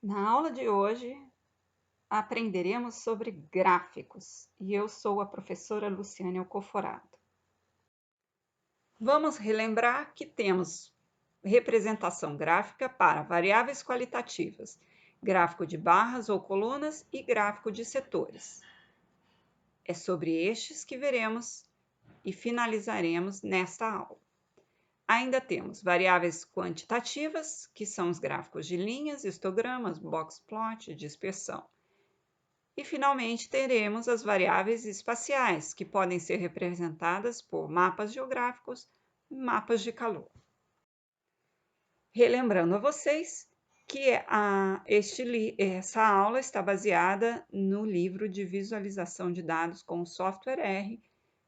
Na aula de hoje, aprenderemos sobre gráficos e eu sou a professora Luciane Alcoforado. Vamos relembrar que temos representação gráfica para variáveis qualitativas, gráfico de barras ou colunas e gráfico de setores. É sobre estes que veremos e finalizaremos nesta aula. Ainda temos variáveis quantitativas, que são os gráficos de linhas, histogramas, box plot, dispersão. E, finalmente, teremos as variáveis espaciais, que podem ser representadas por mapas geográficos e mapas de calor. Relembrando a vocês que essa aula está baseada no livro de visualização de dados com o software R.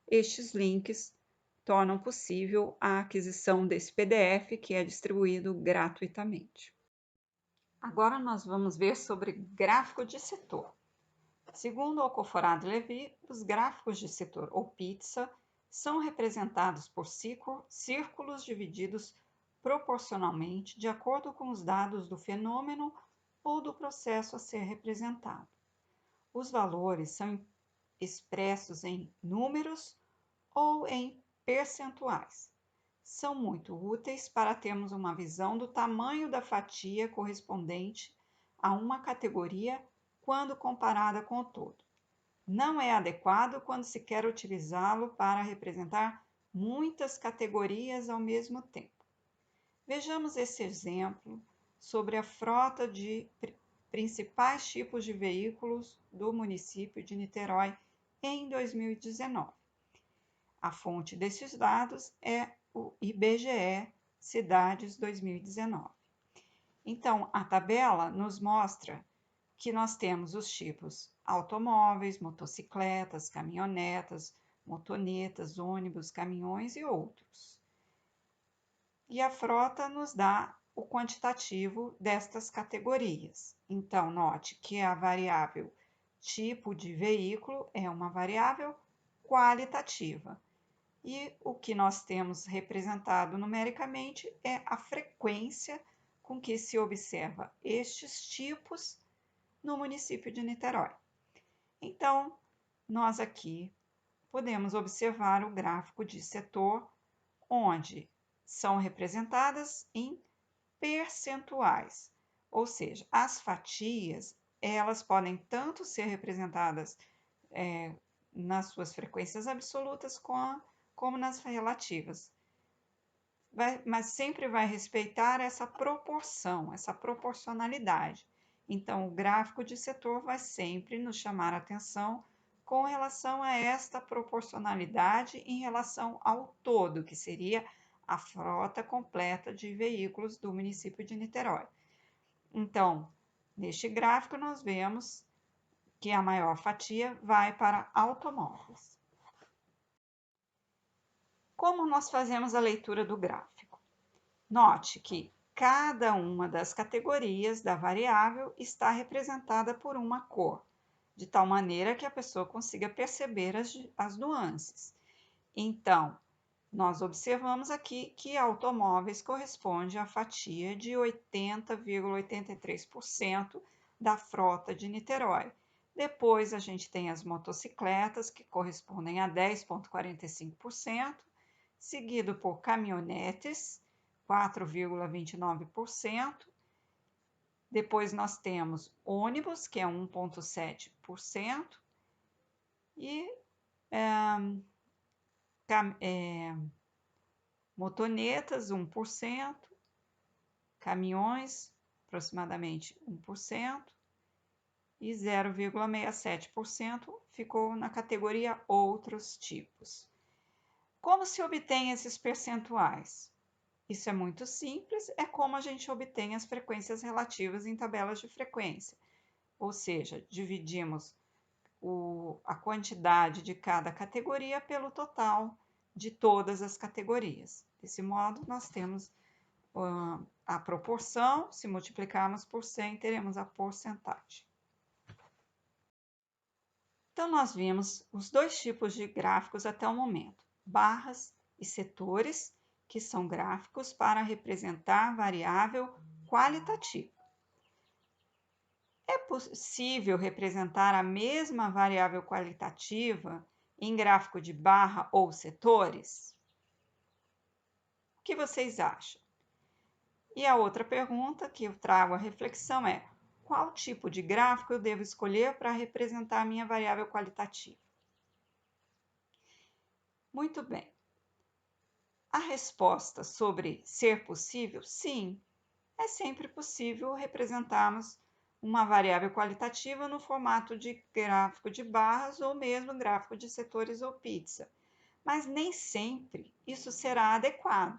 Estes links tornam possível a aquisição desse PDF, que é distribuído gratuitamente. Agora nós vamos ver sobre gráfico de setor. Segundo Alcoforado-Levy, os gráficos de setor ou pizza são representados por círculos divididos proporcionalmente de acordo com os dados do fenômeno ou do processo a ser representado. Os valores são expressos em números ou em percentuais. São muito úteis para termos uma visão do tamanho da fatia correspondente a uma categoria quando comparada com o todo. Não é adequado quando se quer utilizá-lo para representar muitas categorias ao mesmo tempo. Vejamos esse exemplo sobre a frota de principais tipos de veículos do município de Niterói em 2019. A fonte desses dados é o IBGE Cidades 2019. Então, a tabela nos mostra que nós temos os tipos automóveis, motocicletas, caminhonetas, motonetas, ônibus, caminhões e outros. E a frota nos dá o quantitativo destas categorias. Então, note que a variável tipo de veículo é uma variável qualitativa. E o que nós temos representado numericamente é a frequência com que se observa estes tipos no município de Niterói. Então, nós aqui podemos observar o gráfico de setor, onde são representadas em percentuais, ou seja, as fatias, elas podem tanto ser representadas nas suas frequências absolutas como nas relativas. Mas sempre vai respeitar essa proporção, essa proporcionalidade. Então, o gráfico de setor vai sempre nos chamar a atenção com relação a esta proporcionalidade em relação ao todo, que seria a frota completa de veículos do município de Niterói. Então, neste gráfico, nós vemos que a maior fatia vai para automóveis. Como nós fazemos a leitura do gráfico? Note que cada uma das categorias da variável está representada por uma cor, de tal maneira que a pessoa consiga perceber as nuances. Então, nós observamos aqui que automóveis corresponde à fatia de 80,83% da frota de Niterói. Depois, a gente tem as motocicletas, que correspondem a 10,45%, seguido por caminhonetes, 4,29%. Depois nós temos ônibus, que é 1,7%, e motonetas, 1%, caminhões, aproximadamente 1%, e 0,67% ficou na categoria outros tipos. Como se obtém esses percentuais? Isso é muito simples, é como a gente obtém as frequências relativas em tabelas de frequência. Ou seja, dividimos a quantidade de cada categoria pelo total de todas as categorias. Desse modo, nós temos a proporção, se multiplicarmos por 100, teremos a porcentagem. Então, nós vimos os dois tipos de gráficos até o momento, barras e setores, que são gráficos para representar variável qualitativa. É possível representar a mesma variável qualitativa em gráfico de barra ou setores? O que vocês acham? E a outra pergunta que eu trago à reflexão é: qual tipo de gráfico eu devo escolher para representar a minha variável qualitativa? Muito bem. A resposta sobre ser possível, sim, é sempre possível representarmos uma variável qualitativa no formato de gráfico de barras ou mesmo gráfico de setores ou pizza, mas nem sempre isso será adequado.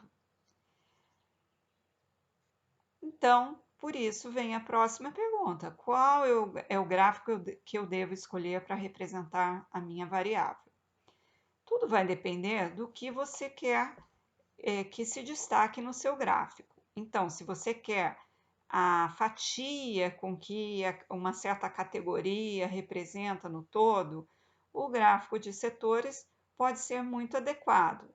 Então, por isso vem a próxima pergunta: qual é o gráfico que eu devo escolher para representar a minha variável? Tudo vai depender do que você quer que se destaque no seu gráfico. Então, se você quer a fatia com que uma certa categoria representa no todo, o gráfico de setores pode ser muito adequado,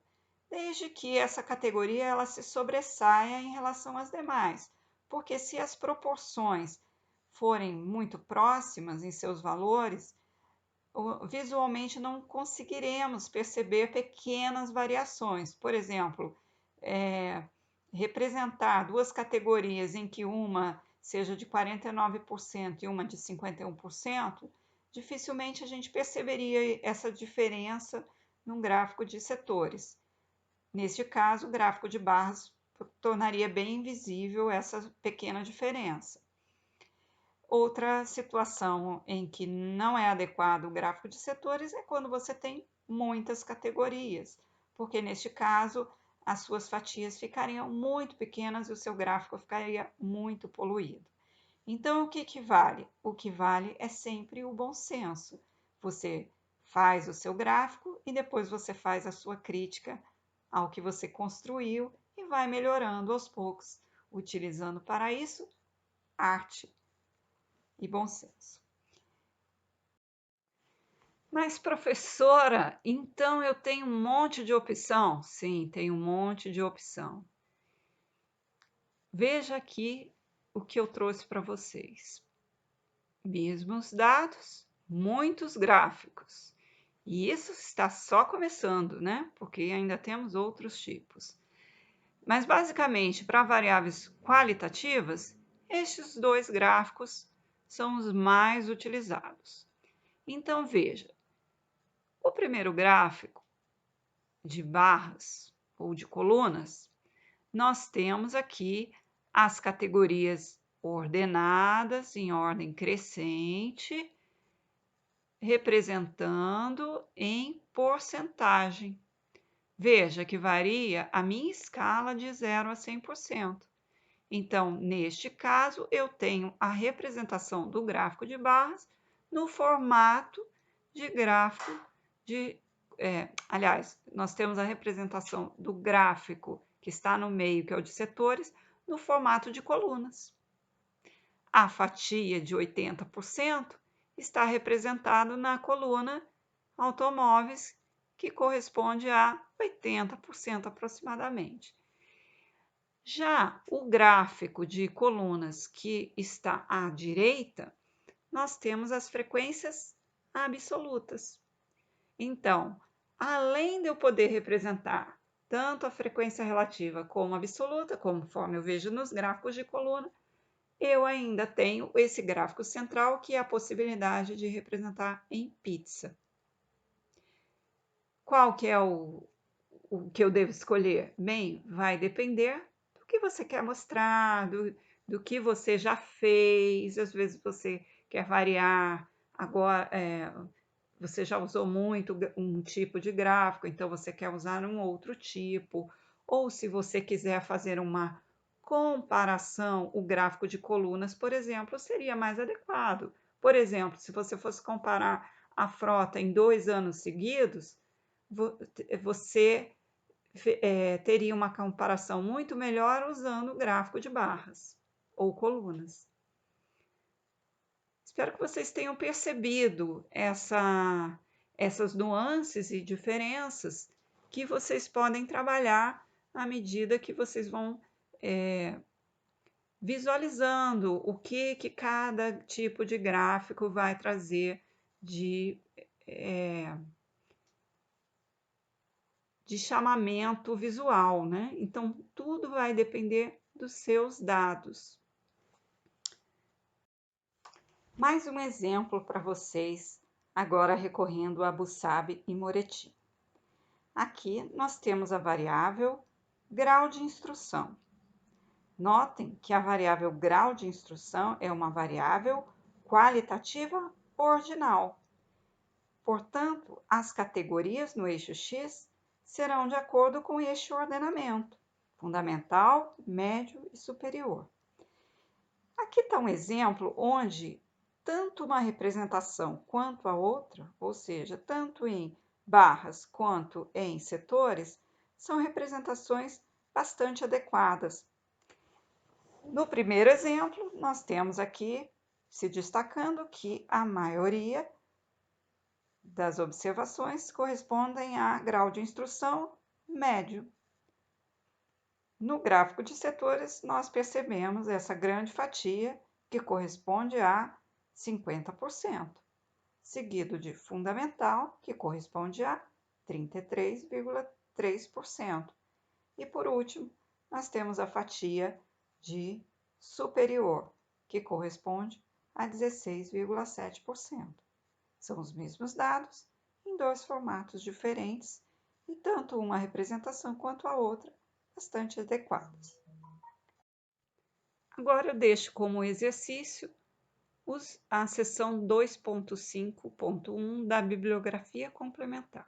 desde que essa categoria ela se sobressaia em relação às demais, porque se as proporções forem muito próximas em seus valores, visualmente não conseguiremos perceber pequenas variações. Por exemplo, representar duas categorias em que uma seja de 49% e uma de 51%, dificilmente a gente perceberia essa diferença num gráfico de setores. Neste caso, o gráfico de barras tornaria bem visível essa pequena diferença. Outra situação em que não é adequado o gráfico de setores é quando você tem muitas categorias, porque neste caso as suas fatias ficariam muito pequenas e o seu gráfico ficaria muito poluído. Então, o que vale? O que vale é sempre o bom senso. Você faz o seu gráfico e depois você faz a sua crítica ao que você construiu e vai melhorando aos poucos, utilizando para isso arte e bom senso. Mas, professora, então eu tenho um monte de opção? Sim, tem um monte de opção. Veja aqui o que eu trouxe para vocês. Mesmos dados, muitos gráficos. E isso está só começando, né? Porque ainda temos outros tipos. Mas, basicamente, para variáveis qualitativas, estes dois gráficos são os mais utilizados. Então, veja, o primeiro gráfico de barras ou de colunas, nós temos aqui as categorias ordenadas em ordem crescente, representando em porcentagem. Veja que varia a minha escala de 0 a 100%. Então, neste caso, eu tenho a representação do gráfico de barras no formato de gráfico de... aliás, nós temos a representação do gráfico que está no meio, que é o de setores, no formato de colunas. A fatia de 80% está representada na coluna automóveis, que corresponde a 80% aproximadamente. Já o gráfico de colunas que está à direita, nós temos as frequências absolutas. Então, além de eu poder representar tanto a frequência relativa como absoluta, conforme eu vejo nos gráficos de coluna, eu ainda tenho esse gráfico central, que é a possibilidade de representar em pizza. Qual que é o que eu devo escolher? Bem, vai depender do que você quer mostrar, do que você já fez. Às vezes você quer variar, agora você já usou muito um tipo de gráfico, então você quer usar um outro tipo. Ou se você quiser fazer uma comparação, o gráfico de colunas, por exemplo, seria mais adequado. Por exemplo, se você fosse comparar a frota em 2 anos seguidos, você teria uma comparação muito melhor usando o gráfico de barras ou colunas. Espero que vocês tenham percebido essas nuances e diferenças que vocês podem trabalhar à medida que vocês vão visualizando o que cada tipo de gráfico vai trazer de chamamento visual, né? Então, tudo vai depender dos seus dados. Mais um exemplo para vocês, agora recorrendo a Busabe e Moretti. Aqui nós temos a variável grau de instrução. Notem que a variável grau de instrução é uma variável qualitativa ordinal. Portanto, as categorias no eixo X serão de acordo com este ordenamento: fundamental, médio e superior. Aqui está um exemplo onde tanto uma representação quanto a outra, ou seja, tanto em barras quanto em setores, são representações bastante adequadas. No primeiro exemplo, nós temos aqui se destacando que a maioria das observações correspondem a grau de instrução médio. No gráfico de setores, nós percebemos essa grande fatia que corresponde a 50%, seguido de fundamental, que corresponde a 33,3%. E por último, nós temos a fatia de superior, que corresponde a 16,7%. São os mesmos dados em dois formatos diferentes e tanto uma representação quanto a outra bastante adequadas. Agora eu deixo como exercício a seção 2.5.1 da bibliografia complementar.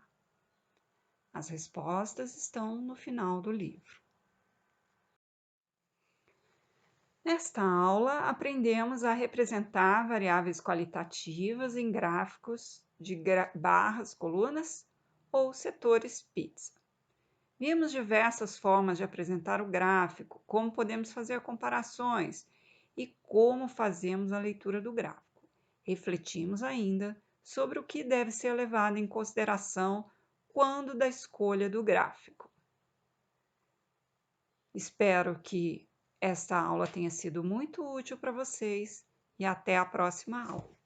As respostas estão no final do livro. Nesta aula, aprendemos a representar variáveis qualitativas em gráficos de barras, colunas ou setores pizza. Vimos diversas formas de apresentar o gráfico, como podemos fazer comparações e como fazemos a leitura do gráfico. Refletimos ainda sobre o que deve ser levado em consideração quando da escolha do gráfico. Espero que esta aula tenha sido muito útil para vocês e até a próxima aula.